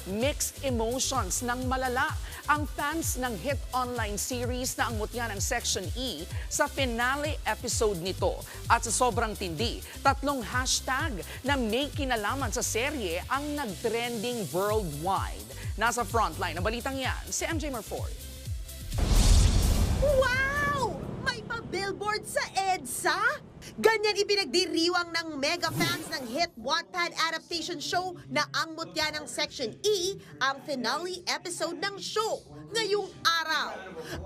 mixed emotions ng malala ang fans ng hit online series na Ang Mutya ng Section E sa finale episode nito. At sa sobrang tindi, 3 hashtag na may kinalaman sa serye ang nag-trending worldwide. Nasa frontline ng balitang yan, si MJ Marford. Wow! May pa-billboard sa EDSA? Ganyan ipinagdiriwang ng mega fans ng hit Wattpad adaptation show na Ang Mutya ng Section E ang finale episode ng show ngayong araw.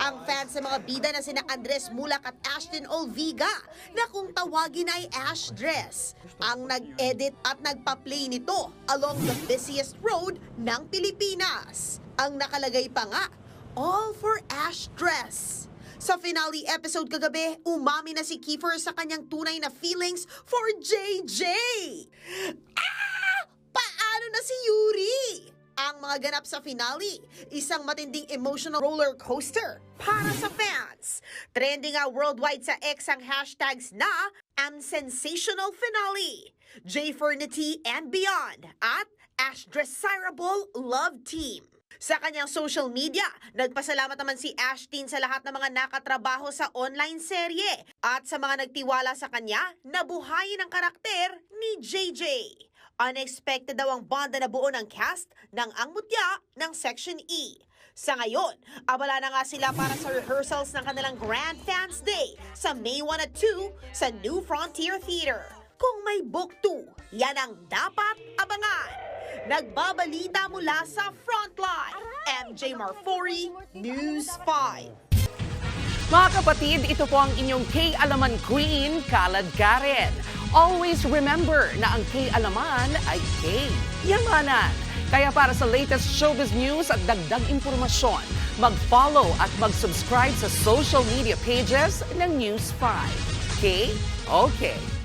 Ang fans sa mga bida na sina Andres Mulak at Ashton Olviga na kung tawagin ay Ash Dress ang nag-edit at nagpa-play nito along the busiest road ng Pilipinas. Ang nakalagay pa nga, all for Ash Dress. Sa finale episode kagabi, umami na si Kiefer sa kanyang tunay na feelings for JJ. Paano na si Yuri? Ang mga ganap sa finale, isang matinding emotional roller coaster para sa fans. Trending nga worldwide sa X ang hashtags na ang sensational finale, J Fernity and Beyond at Ash Desirable Love Team. Sa kanyang social media, nagpasalamat naman si Ashton sa lahat ng mga nakatrabaho sa online serye at sa mga nagtiwala sa kanya na buhayin ang karakter ni JJ. Unexpected daw ang bond na buo ng cast ng Ang Mutya ng Section E. Sa ngayon, abala na nga sila para sa rehearsals ng kanilang Grand Fans Day sa May 1 at 2 sa New Frontier Theater. Kung may book 2, yan ang dapat abangan. Nagbabalita mula sa Frontline, MJ Marfori, News 5. Mga kapatid, ito po ang inyong K-Alaman Queen, Kalad Karen. Always remember na ang K-Alaman ay K-Yamanan. Kaya para sa latest showbiz news at dagdag impormasyon, mag-follow at mag-subscribe sa social media pages ng News 5. K? Okay.